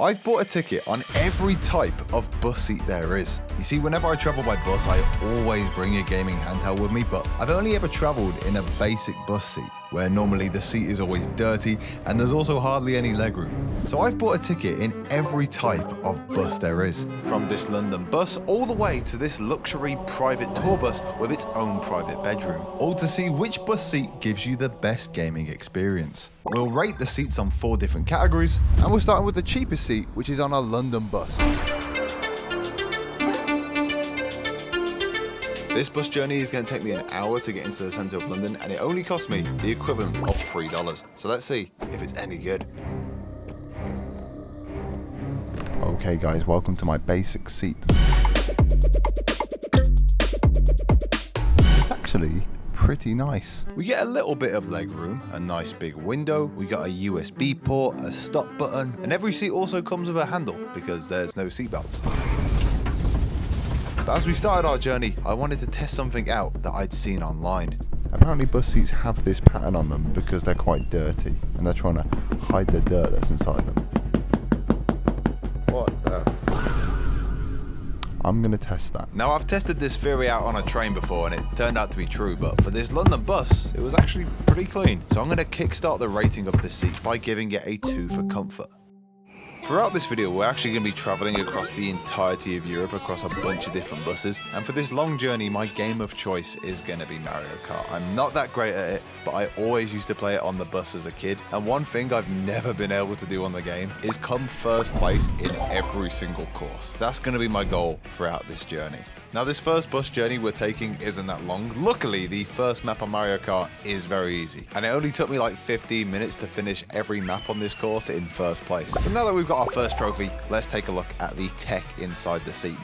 I've bought a ticket on every type of bus seat there is. You see, whenever I travel by bus, I always bring a gaming handheld with me, but I've only ever traveled in a basic bus seat, where normally the seat is always dirty and there's also hardly any legroom. So I've bought a ticket in every type of bus there is, from this London bus all the way to this luxury private tour bus with its own private bedroom, all to see which bus seat gives you the best gaming experience. We'll rate the seats on 4 different categories, and we're starting with the cheapest seat, which is on a London bus. This bus journey is going to take me an hour to get into the centre of London, and it only cost me the equivalent of $3. So let's see if it's any good. Okay guys, welcome to my basic seat. It's actually pretty nice. We get a little bit of legroom, a nice big window, we got a USB port, a stop button, and every seat also comes with a handle because there's no seatbelts. But as we started our journey, I wanted to test something out that I'd seen online. Apparently bus seats have this pattern on them because they're quite dirty and they're trying to hide the dirt that's inside them. What the I'm gonna test that. Now I've tested this theory out on a train before and it turned out to be true, but for this London bus, it was actually pretty clean. So I'm gonna kickstart the rating of this seat by giving it a 2 for comfort. Throughout this video, we're actually going to be travelling across the entirety of Europe across a bunch of different buses, and for this long journey, my game of choice is going to be Mario Kart. I'm not that great at it, but I always used to play it on the bus as a kid, and one thing I've never been able to do on the game is come first place in every single course. That's going to be my goal throughout this journey. Now this first bus journey we're taking isn't that long. Luckily, the first map on Mario Kart is very easy, and it only took me like 15 minutes to finish every map on this course in first place. So now that we've got our first trophy, let's take a look at the tech inside the seat.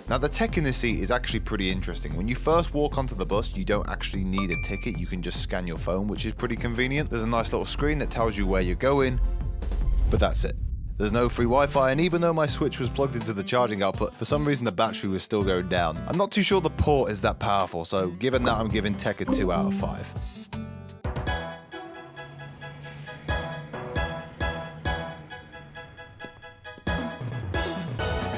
Now the tech in this seat is actually pretty interesting. When you first walk onto the bus, you don't actually need a ticket, you can just scan your phone, which is pretty convenient. There's a nice little screen that tells you where you're going, but that's it. There's no free Wi-Fi, and even though my Switch was plugged into the charging output, for some reason the battery was still going down. I'm not too sure the port is that powerful, so given that, I'm giving tech a 2 out of 5.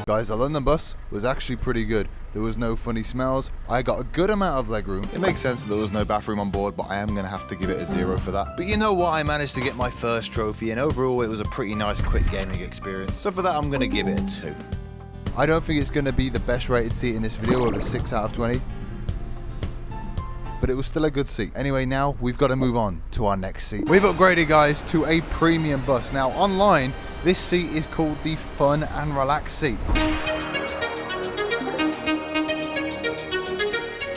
Guys, the London bus was actually pretty good. There was no funny smells. I got a good amount of legroom. It makes sense that there was no bathroom on board, but I am going to have to give it a 0 for that. But you know what? I managed to get my first trophy, and overall it was a pretty nice quick gaming experience. So for that, I'm going to give it a 2. I don't think it's going to be the best rated seat in this video with a 6 out of 20. But it was still a good seat. Anyway, now we've got to move on to our next seat. We've upgraded, guys, to a premium bus. Now, online, this seat is called the Fun and Relax seat.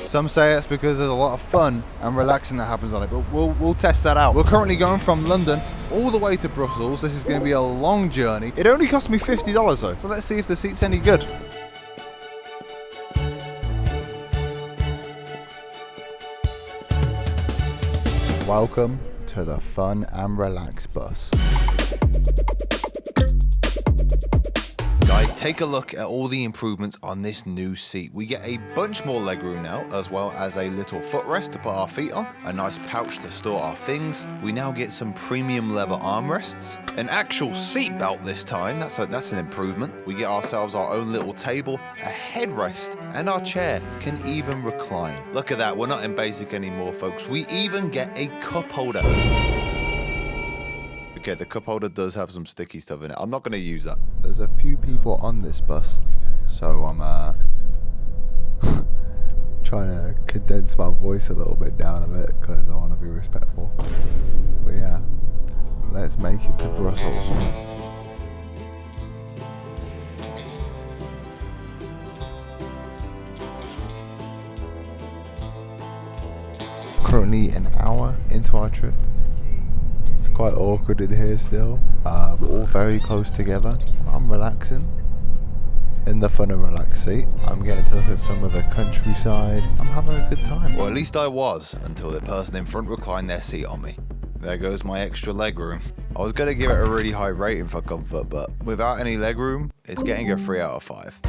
Some say it's because there's a lot of fun and relaxing that happens on it, but we'll test that out. We're currently going from London all the way to Brussels. This is going to be a long journey. It only cost me $50 though, so let's see if the seat's any good. Welcome to the Fun and Relax bus. Guys, take a look at all the improvements on this new seat. We get a bunch more legroom now, as well as a little footrest to put our feet on, a nice pouch to store our things. We now get some premium leather armrests, an actual seat belt this time. That's an improvement. We get ourselves our own little table, a headrest, and our chair can even recline. Look at that, we're not in basic anymore, folks. We even get a cup holder. Okay, the cup holder does have some sticky stuff in it. I'm not going to use that. There's a few people on this bus, so I'm trying to condense my voice a little bit down a bit because I want to be respectful. But yeah, let's make it to Brussels. Currently an hour into our trip. It's quite awkward in here still. We're all very close together. I'm relaxing in the Fun and Relax seat. I'm getting to look at some of the countryside. I'm having a good time. Well, at least I was, until the person in front reclined their seat on me. There goes my extra legroom. I was going to give it a really high rating for comfort, but without any legroom, it's getting a 3 out of 5.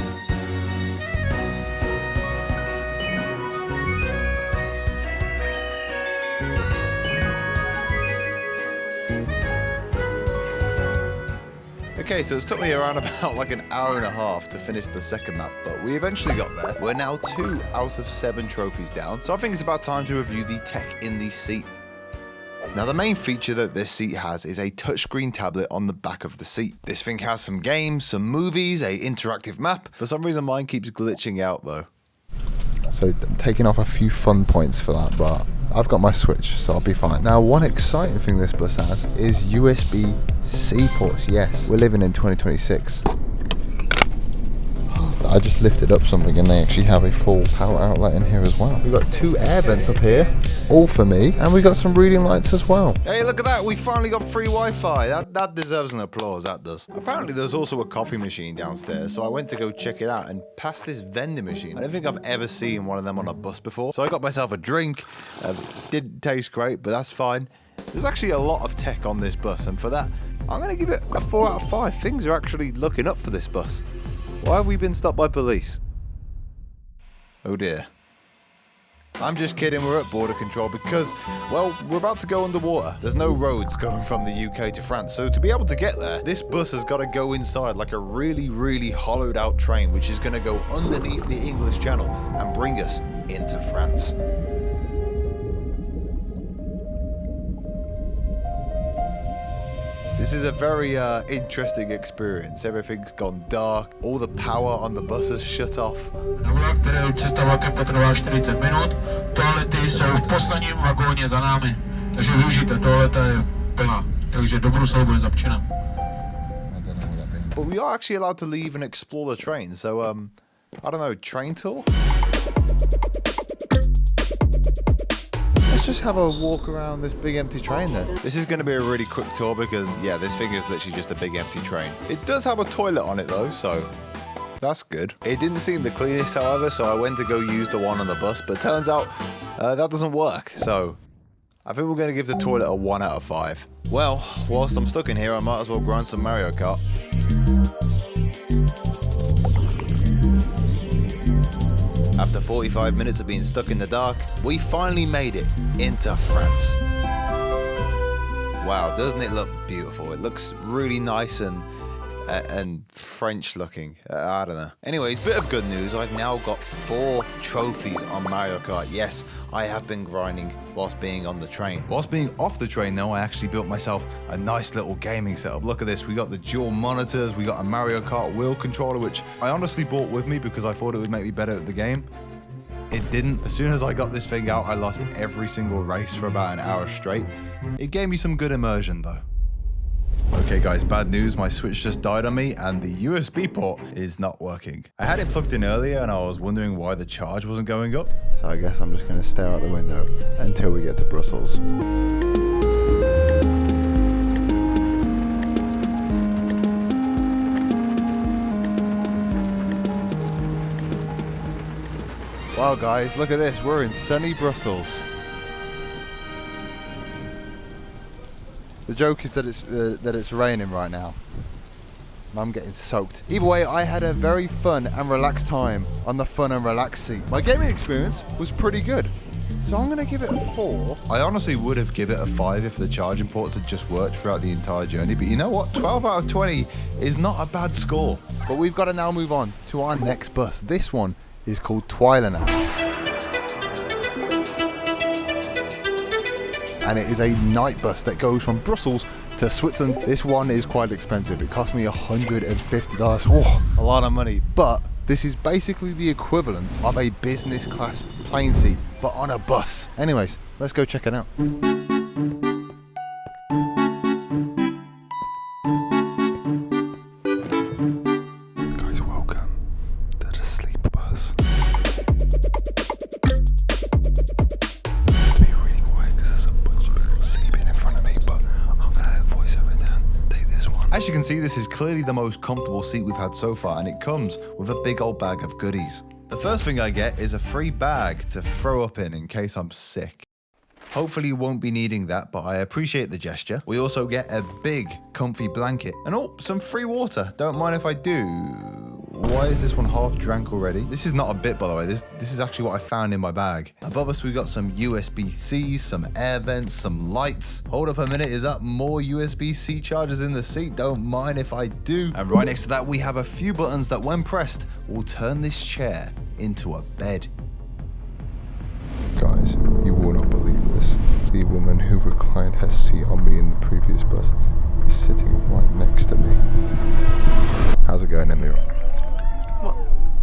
Okay, so it's took me around about like an hour and a half to finish the second map, but we eventually got there. We're now 2 out of 7 trophies down, so I think it's about time to review the tech in the seat. Now, the main feature that this seat has is a touchscreen tablet on the back of the seat. This thing has some games, some movies, a interactive map. For some reason, mine keeps glitching out though. So taking off a few fun points for that, but I've got my Switch, so I'll be fine. Now, one exciting thing this bus has is USB-C ports. Yes, we're living in 2026. I just lifted up something and they actually have a full power outlet in here as well. We've got 2 air vents up here, all for me, and we got some reading lights as well. Hey, look at that, we finally got free Wi-Fi. That deserves an applause, that does. Apparently there's also a coffee machine downstairs, so I went to go check it out and past this vending machine. I don't think I've ever seen one of them on a bus before, so I got myself a drink. Didn't taste great, but that's fine. There's actually a lot of tech on this bus, and for that, I'm gonna give it a 4 out of 5. Things are actually looking up for this bus. Why have we been stopped by police? Oh dear. I'm just kidding, we're at border control because, well, we're about to go underwater. There's no roads going from the UK to France, so to be able to get there, this bus has got to go inside like a really, really hollowed out train, which is going to go underneath the English Channel and bring us into France. This is a very interesting experience. Everything's gone dark. All the power on the bus has shut off. But we are actually allowed to leave and explore the train. So, I don't know, train tour? Let's just have a walk around this big empty train then. This is going to be a really quick tour because, yeah, this thing is literally just a big empty train. It does have a toilet on it though, so that's good. It didn't seem the cleanest, however, so I went to go use the one on the bus, but turns out that doesn't work. So I think we're going to give the toilet a 1 out of 5. Well, whilst I'm stuck in here, I might as well grind some Mario Kart. After 45 minutes of being stuck in the dark, we finally made it into France. Wow, doesn't it look beautiful? It looks really nice and French looking. I don't know. Anyways, bit of good news. I've now got 4 trophies on Mario Kart. Yes, I have been grinding whilst being on the train. Whilst being off the train though, I actually built myself a nice little gaming setup. Look at this. We got the dual monitors. We got a Mario Kart wheel controller, which I honestly bought with me because I thought it would make me better at the game. It didn't. As soon as I got this thing out, I lost every single race for about an hour straight. It gave me some good immersion though. Okay guys, bad news, my Switch just died on me and the USB port is not working. I had it plugged in earlier and I was wondering why the charge wasn't going up. So I guess I'm just going to stare out the window until we get to Brussels. Wow guys, look at this, we're in sunny Brussels. The joke is that it's raining right now. I'm getting soaked. Either way, I had a very fun and relaxed time on the fun and relaxed seat. My gaming experience was pretty good. So I'm going to give it a 4. I honestly would have given it a 5 if the charging ports had just worked throughout the entire journey. But you know what? 12 out of 20 is not a bad score. But we've got to now move on to our next bus. This one is called Twilight. And it is a night bus that goes from Brussels to Switzerland. This one is quite expensive. It cost me $150. Oh, a lot of money. But this is basically the equivalent of a business class plane seat, but on a bus. Anyways, let's go check it out. Guys, welcome to the sleeper bus. As you can see, this is clearly the most comfortable seat we've had so far, and it comes with a big old bag of goodies. The first thing I get is a free bag to throw up in case I'm sick. Hopefully you won't be needing that, but I appreciate the gesture. We also get a big comfy blanket and oh, some free water. Don't mind if I do. why is this one half drank already? This is not a bit, by the way. This is actually what I found in my bag. Above us, we got some USB-C, some air vents, some lights. Hold up a minute, is that more USB-C chargers in the seat? Don't mind if I do. And right next to that, we have a few buttons that when pressed, will turn this chair into a bed. Guys, you will not believe this. The woman who reclined her seat on me in the previous bus is sitting right next to me. How's it going, Emily?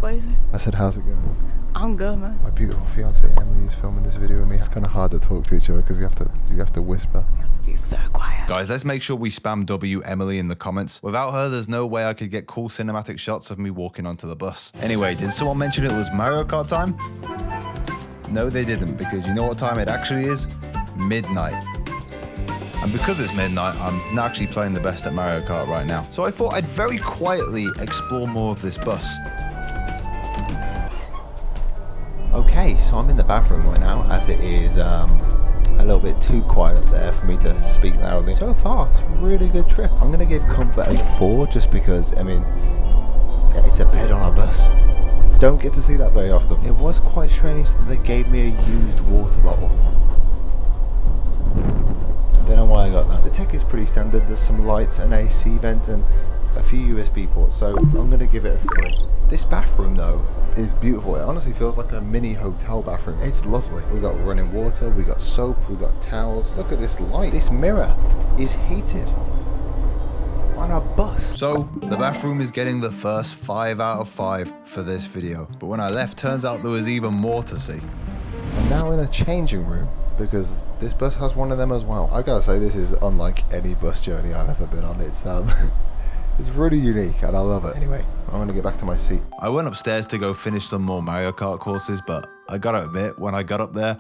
What is it? I said, how's it going? I'm good, man. My beautiful fiance Emily is filming this video with me. It's kind of hard to talk to each other because you have to whisper. You have to be so quiet. Guys, let's make sure we spam W Emily in the comments. Without her, there's no way I could get cool cinematic shots of me walking onto the bus. Anyway, did someone mention it was Mario Kart time? No, they didn't, because you know what time it actually is? Midnight. And because it's midnight, I'm not actually playing the best at Mario Kart right now. So I thought I'd very quietly explore more of this bus. Okay, so I'm in the bathroom right now, as it is a little bit too quiet up there for me to speak loudly. So far, it's a really good trip. I'm going to give comfort a 4 just because, I mean, it's a bed on a bus. Don't get to see that very often. It was quite strange that they gave me a used water bottle. I don't know why I got that. The tech is pretty standard. There's some lights, an AC vent, and a few USB ports, so I'm going to give it a 3. This bathroom, though, is beautiful. It honestly feels like a mini hotel bathroom. It's lovely. We got running water, we got soap, we got towels. Look at this light. This mirror is heated on a bus. So, the bathroom is getting the first 5 out of 5 for this video. But when I left, turns out there was even more to see. I'm now in a changing room because this bus has one of them as well. I gotta say, this is unlike any bus journey I've ever been on. It's it's really unique and I love it. Anyway, I'm gonna get back to my seat. I went upstairs to go finish some more Mario Kart courses, but I gotta admit, when I got up there,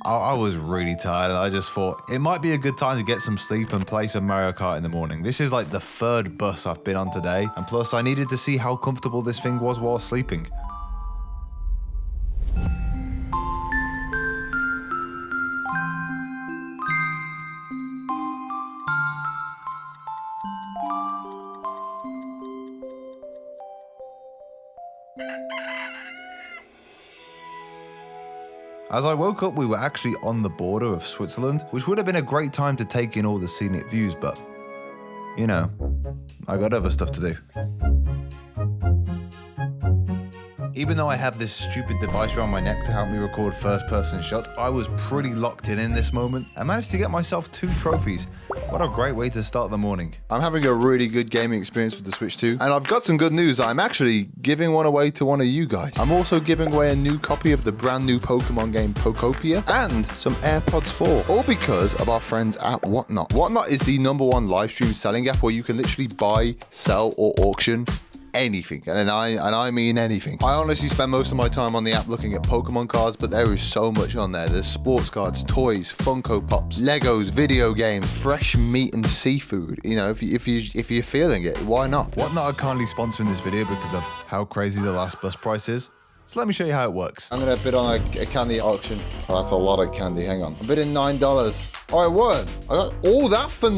I was really tired and I just thought it might be a good time to get some sleep and play some Mario Kart in the morning. This is like the 3rd bus I've been on today, and plus I needed to see how comfortable this thing was while sleeping. As I woke up, we were actually on the border of Switzerland, which would have been a great time to take in all the scenic views, but, you know, I got other stuff to do. Even though I have this stupid device around my neck to help me record first-person shots, I was pretty locked in this moment. I managed to get myself 2 trophies. What a great way to start the morning. I'm having a really good gaming experience with the Switch 2, and I've got some good news. I'm actually giving one away to one of you guys. I'm also giving away a new copy of the brand new Pokemon game Pokopia and some Airpods 4, all because of our friends at Whatnot. Whatnot is the #1 live stream selling app where you can literally buy, sell, or auction anything, and I mean anything. I honestly spend most of my time on the app looking at Pokemon cards, but there is so much on there. There's sports cards, toys, Funko Pops, Legos, video games, fresh meat and seafood. You know, if you're feeling it, why not? Whatnot are kindly sponsoring this video because of how crazy the last bus price is. So let me show you how it works. I'm gonna bid on a candy auction. Oh, that's a lot of candy. Hang on. I'm bidding $9. Oh, I won. I got all that for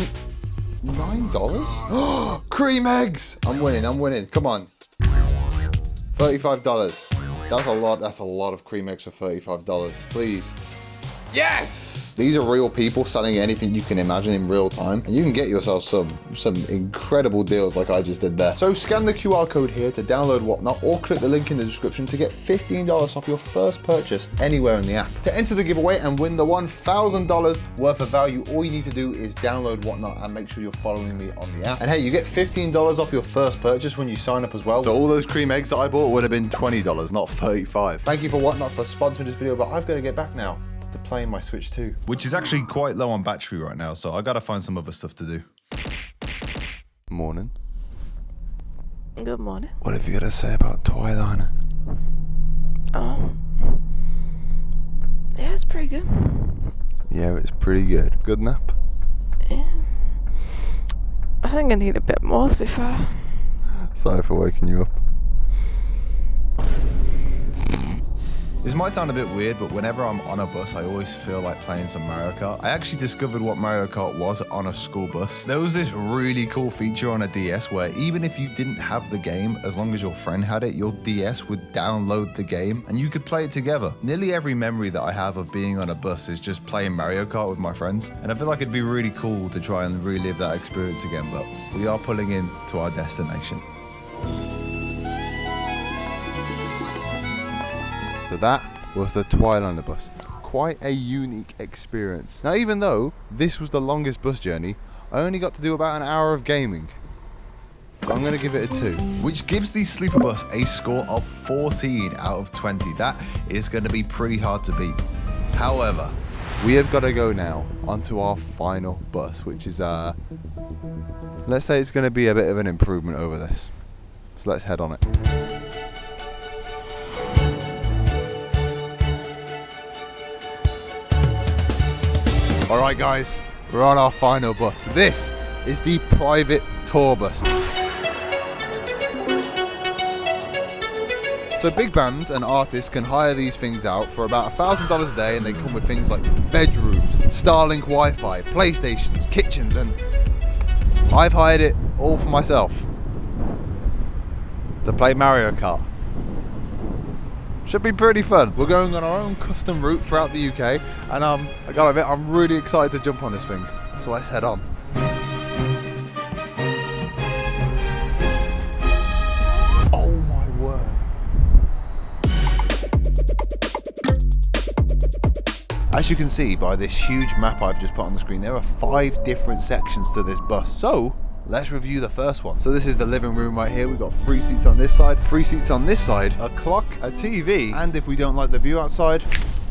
$9? Cream eggs! I'm winning. Come on. $35. That's a lot of cream eggs for $35. Please. Yes! These are real people selling anything you can imagine in real time, and you can get yourself some incredible deals like I just did there. So scan the QR code here to download Whatnot, or click the link in the description to get $15 off your first purchase anywhere in the app. To enter the giveaway and win the $1,000 worth of value, all you need to do is download Whatnot and make sure you're following me on the app. And hey, you get $15 off your first purchase when you sign up as well. So all those cream eggs that I bought would have been $20, not $35. Thank you for Whatnot for sponsoring this video, but I've got to get back now to playing my Switch 2. Which is actually quite low on battery right now, so I gotta find some other stuff to do. Morning. Good morning. What have you got to say about Twilight? Yeah, it's pretty good. Yeah, it's pretty good. Good nap? Yeah. I think I need a bit more, to be fair. Sorry for waking you up. This might sound a bit weird, but whenever I'm on a bus, I always feel like playing some Mario Kart. I actually discovered what Mario Kart was on a school bus. There was this really cool feature on a DS where even if you didn't have the game, as long as your friend had it, your DS would download the game and you could play it together. Nearly every memory that I have of being on a bus is just playing Mario Kart with my friends. And I feel like it'd be really cool to try and relive that experience again, but we are pulling in to our destination. So that was the Twilight bus. Quite a unique experience. Now, even though this was the longest bus journey, I only got to do about an hour of gaming. So I'm going to give it a 2. Which gives the sleeper bus a score of 14 out of 20. That is going to be pretty hard to beat. However, we have got to go now onto our final bus, which is, let's say it's going to be a bit of an improvement over this. So let's head on it. Alright guys, we're on our final bus. This is the private tour bus. So big bands and artists can hire these things out for about $1,000 a day, and they come with things like bedrooms, Starlink Wi-Fi, PlayStations, kitchens, and I've hired it all for myself to play Mario Kart. Should be pretty fun. We're going on our own custom route throughout the UK, and I gotta admit, I'm really excited to jump on this thing. So let's head on. Oh my word. As you can see by this huge map I've just put on the screen, there are 5 different sections to this bus. So let's review the first one. So this is the living room right here. We've got 3 seats on this side, 3 seats on this side, a clock, a TV, and if we don't like the view outside,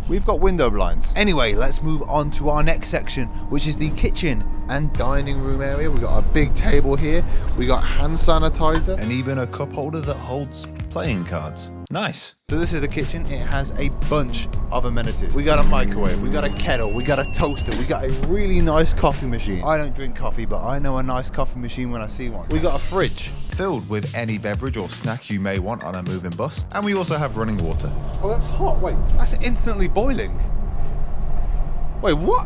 we've got window blinds. Anyway, let's move on to our next section, which is the kitchen And dining room area. We've got a big table here. We got hand sanitizer. and even a cup holder that holds playing cards. Nice. So this is the kitchen. It has a bunch of amenities. We got a microwave, we got a kettle, we got a toaster, we got a really nice coffee machine. I don't drink coffee, but I know a nice coffee machine when I see one. We got a fridge. Filled with any beverage or snack you may want on a moving bus. And we also have running water. Oh, that's hot. Wait, that's instantly boiling. Wait, what?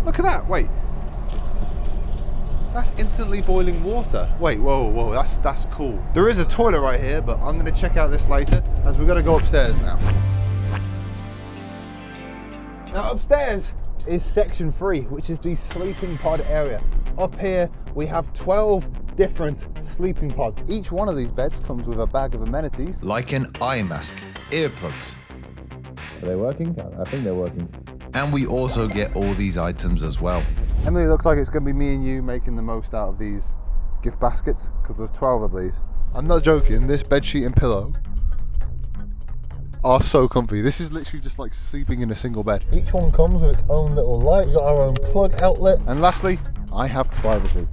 Look at that. Wait. That's instantly boiling water. Wait, whoa, that's cool. There is a toilet right here, but I'm gonna check out this later, as we're gonna go upstairs now. Now upstairs is section 3, which is the sleeping pod area. Up here, we have 12 different sleeping pods. Each one of these beds comes with a bag of amenities. Like an eye mask, earplugs. Are they working? I think they're working. And we also get all these items as well. Emily, looks like it's going to be me and you making the most out of these gift baskets, because there's 12 of these. I'm not joking, this bedsheet and pillow are so comfy. This is literally just like sleeping in a single bed. Each one comes with its own little light. We've got our own plug outlet. And lastly, I have privacy.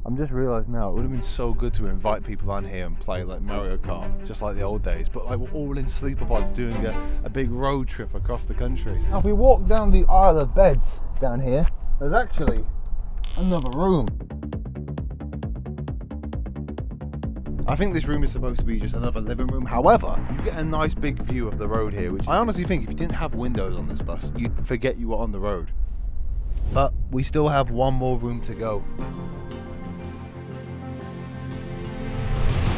I'm just realised now, it would have been so good to invite people on here and play like Mario Kart, just like the old days, but like we're all in sleeper pods doing a big road trip across the country. Now if we walk down the aisle of beds down here, there's actually another room. I think this room is supposed to be just another living room. However, you get a nice big view of the road here, which I honestly think if you didn't have windows on this bus, you'd forget you were on the road. But we still have one more room to go.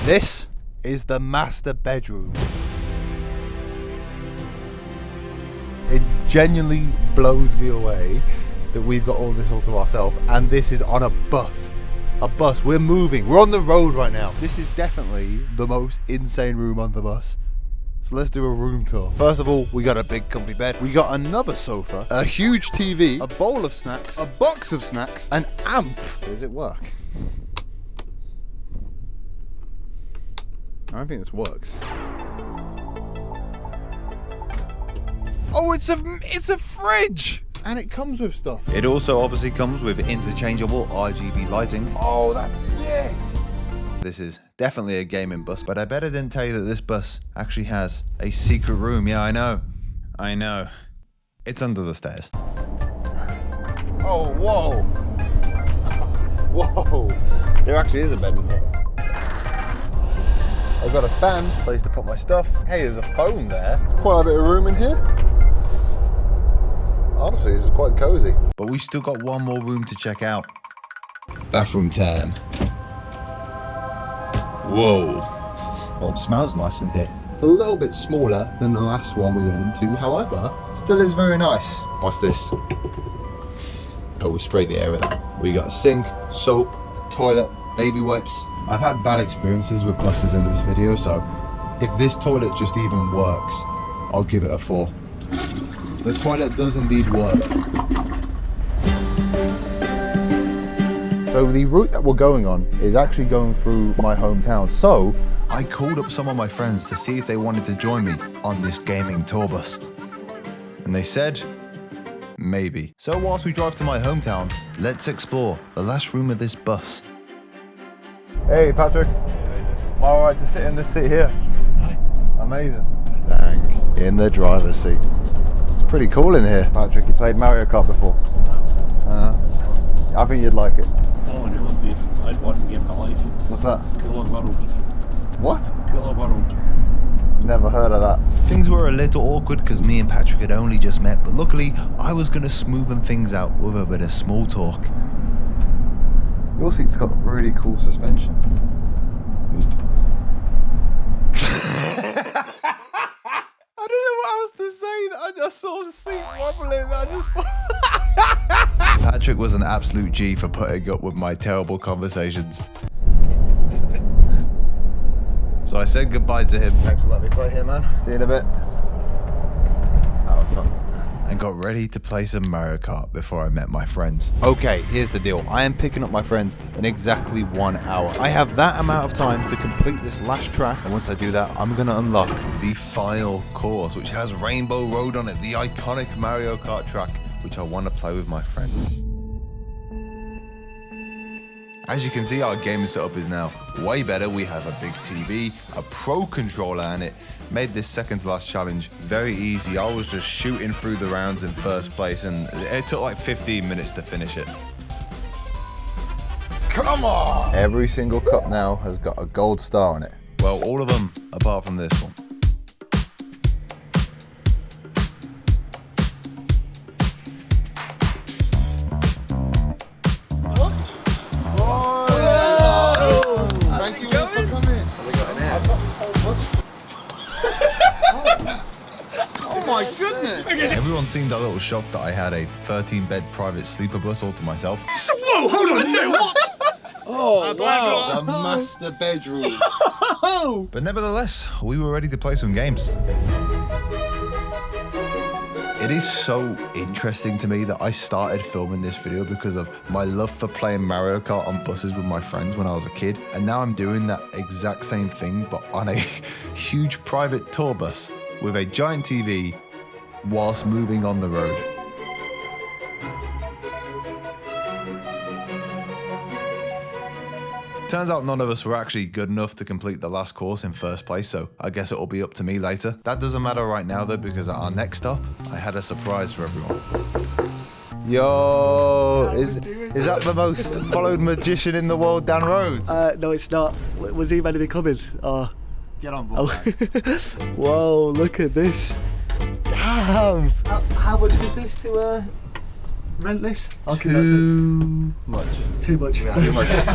This is the master bedroom. It genuinely blows me away that we've got all this all to ourselves, and this is on a bus. A bus, we're moving, we're on the road right now. This is definitely the most insane room on the bus. So let's do a room tour. First of all, we got a big comfy bed. We got another sofa, a huge TV, a bowl of snacks, a box of snacks, an amp. Does it work? I don't think this works. Oh, it's a fridge! And it comes with stuff. It also obviously comes with interchangeable RGB lighting. Oh, that's sick! This is definitely a gaming bus, but I bet I didn't tell you that this bus actually has a secret room. Yeah, I know. It's under the stairs. Oh, whoa! Whoa! There actually is a bed in here. I've got a fan, place to put my stuff. Hey, there's a phone there. There's quite a bit of room in here. Honestly, this is quite cozy. But we still got one more room to check out. Bathroom time. Whoa. Well, it smells nice in here. It's a little bit smaller than the last one we went into, however, still is very nice. What's this? Oh, we sprayed the air with that. We got a sink, soap, a toilet, baby wipes. I've had bad experiences with buses in this video, so if this toilet just even works, I'll give it a 4. The toilet does indeed work. So the route that we're going on is actually going through my hometown, so I called up some of my friends to see if they wanted to join me on this gaming tour bus. And they said, maybe. So whilst we drive to my hometown, let's explore the last room of this bus. Hey Patrick, am I alright to sit in this seat here? Amazing. Dang, in the driver's seat. It's pretty cool in here. Patrick, you played Mario Kart before? I think you'd like it. Oh, it would be. I'd want to give my life. What's that? Kill a world. What? Kill a world. Never heard of that. Things were a little awkward because me and Patrick had only just met, but luckily I was going to smoothen things out with a bit of small talk. Your seat's got really cool suspension. I don't know what else to say. I just saw the seat wobbling. Patrick was an absolute G for putting up with my terrible conversations. So I said goodbye to him. Thanks for letting me play here, man. See you in a bit. That was fun. And got ready to play some Mario Kart before I met my friends. Okay, here's the deal. I am picking up my friends in exactly 1 hour. I have that amount of time to complete this last track, and once I do that, I'm gonna unlock the final course, which has Rainbow Road on it, the iconic Mario Kart track, which I want to play with my friends. As you can see, our gaming setup is now way better. We have a big TV, a pro controller, and it made this second to last challenge very easy. I was just shooting through the rounds in first place, and it took like 15 minutes to finish it. Come on! Every single cup now has got a gold star on it. Well, all of them apart from this one. Thank you all for coming. Oh my goodness! Everyone seemed a little shocked that I had a 13-bed private sleeper bus all to myself. Whoa, hold on, no, what? Oh, wow. The master bedroom. But nevertheless, we were ready to play some games. It is so interesting to me that I started filming this video because of my love for playing Mario Kart on buses with my friends when I was a kid, and now I'm doing that exact same thing but on a huge private tour bus with a giant TV whilst moving on the road. Turns out none of us were actually good enough to complete the last course in first place, so I guess it'll be up to me later. That doesn't matter right now though, because at our next stop, I had a surprise for everyone. Yo, is that the most followed magician in the world, Dan Rhodes? No, it's not. Was he meant to be coming? Oh. Get on board. Whoa, look at this. Damn. How much was this to rent this? Too much. Too much.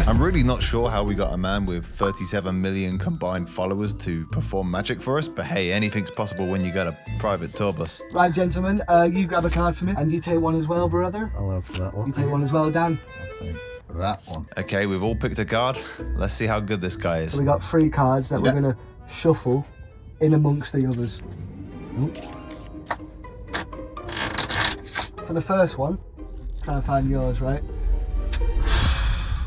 I'm really not sure how we got a man with 37 million combined followers to perform magic for us, but hey, anything's possible when you got a private tour bus. Right, gentlemen, you grab a card for me, and you take one as well, brother. I'll have that one. You take one as well, Dan. I'll take that one. Okay, we've all picked a card. Let's see how good this guy is. So we got 3 cards that we're gonna shuffle in amongst the others. For the first one, try and find yours, right?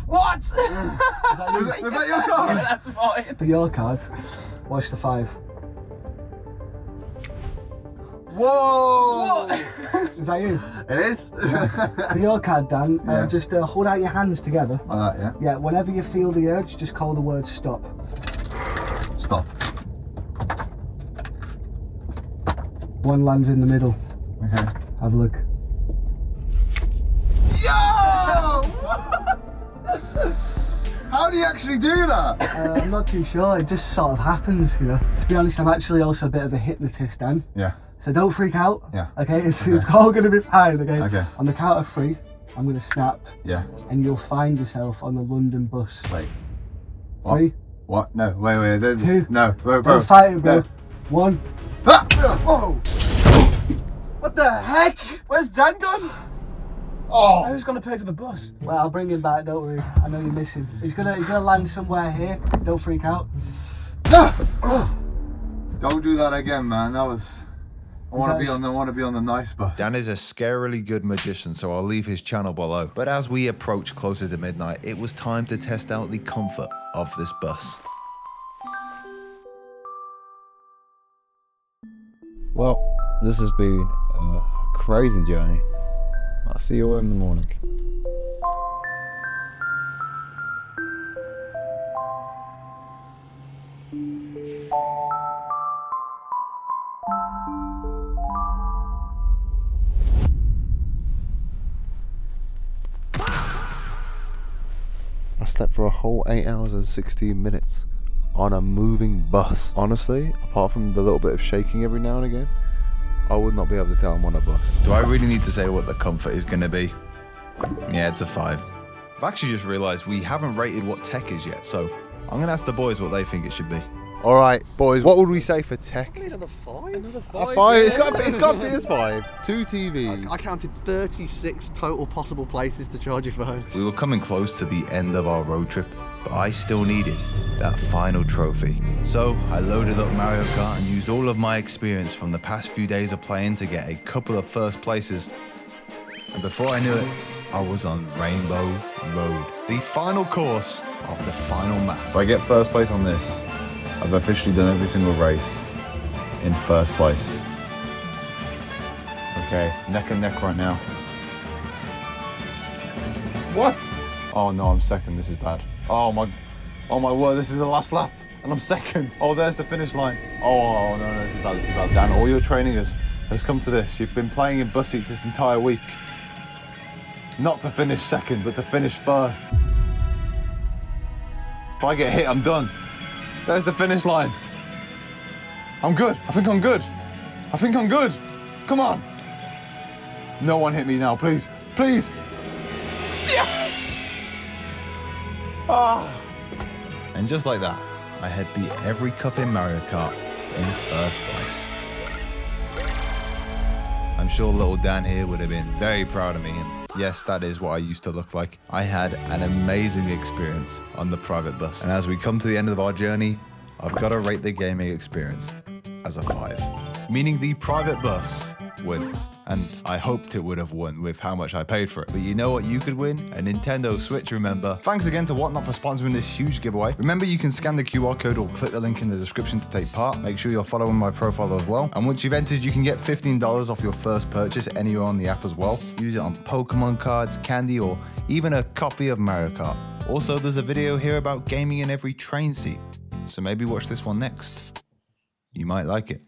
What? Was that your card? Yeah, that's fine. For your card, watch the 5. Whoa! Is that you? It is? For your card, Dan, just hold out your hands together. Like that, yeah? Yeah, whenever you feel the urge, just call the word stop. Stop. One lands in the middle. Okay. Have a look. Yo! How do you actually do that? I'm not too sure. It just sort of happens, you know. To be honest, I'm actually also a bit of a hypnotist, Dan. Yeah. So don't freak out. Yeah. Okay, it's all going to be fine, okay? Okay. On the count of 3, I'm going to snap. Yeah. And you'll find yourself on the London bus. Wait. What? 3. What? No, wait. 2. No, bro. Don't fight it, bro. No. 1. Ah! Whoa! What the heck? Where's Dan gone? Oh! Who's gonna pay for the bus? Well, I'll bring him back, don't worry. I know you miss him. He's gonna land somewhere here. Don't freak out. Don't do that again, man. That was. I want to be on the nice bus. Dan is a scarily good magician, so I'll leave his channel below. But as we approach closer to midnight, it was time to test out the comfort of this bus. Well, this has been a crazy journey. I'll see you all in the morning. I slept for a whole 8 hours and 16 minutes on a moving bus. Honestly, apart from the little bit of shaking every now and again, I would not be able to tell I'm on a bus. Do I really need to say what the comfort is going to be? Yeah, it's a 5. I've actually just realised we haven't rated what tech is yet, so I'm going to ask the boys what they think it should be. All right, boys, what would we say for tech? Another 5? Another A 5. 5? Yeah. It's got PS5, 2 TVs. I counted 36 total possible places to charge your phones. We were coming close to the end of our road trip, but I still needed that final trophy. So I loaded up Mario Kart and used all of my experience from the past few days of playing to get a couple of first places. And before I knew it, I was on Rainbow Road, the final course of the final map. If I get first place on this, I've officially done every single race in first place. Okay, neck and neck right now. What? Oh no, I'm second. This is bad. Oh my word, this is the last lap and I'm second. Oh, there's the finish line. Oh no, this is bad. Dan, all your training has come to this. You've been playing in bus seats this entire week. Not to finish second, but to finish first. If I get hit, I'm done. There's the finish line. I'm good. I think I'm good. Come on. No one hit me now, please. Please. Yeah. Ah. And just like that, I had beat every cup in Mario Kart in first place. I'm sure little Dan here would have been very proud of me, and yes, that is what I used to look like. I had an amazing experience on the private bus. And as we come to the end of our journey, I've got to rate the gaming experience as a 5. Meaning the private bus wins. And I hoped it would have won with how much I paid for it. But you know what you could win? A Nintendo Switch, remember. Thanks again to Whatnot for sponsoring this huge giveaway. Remember, you can scan the QR code or click the link in the description to take part. Make sure you're following my profile as well. And once you've entered, you can get $15 off your first purchase anywhere on the app as well. Use it on Pokemon cards, candy, or even a copy of Mario Kart. Also, there's a video here about gaming in every train seat. So maybe watch this one next. You might like it.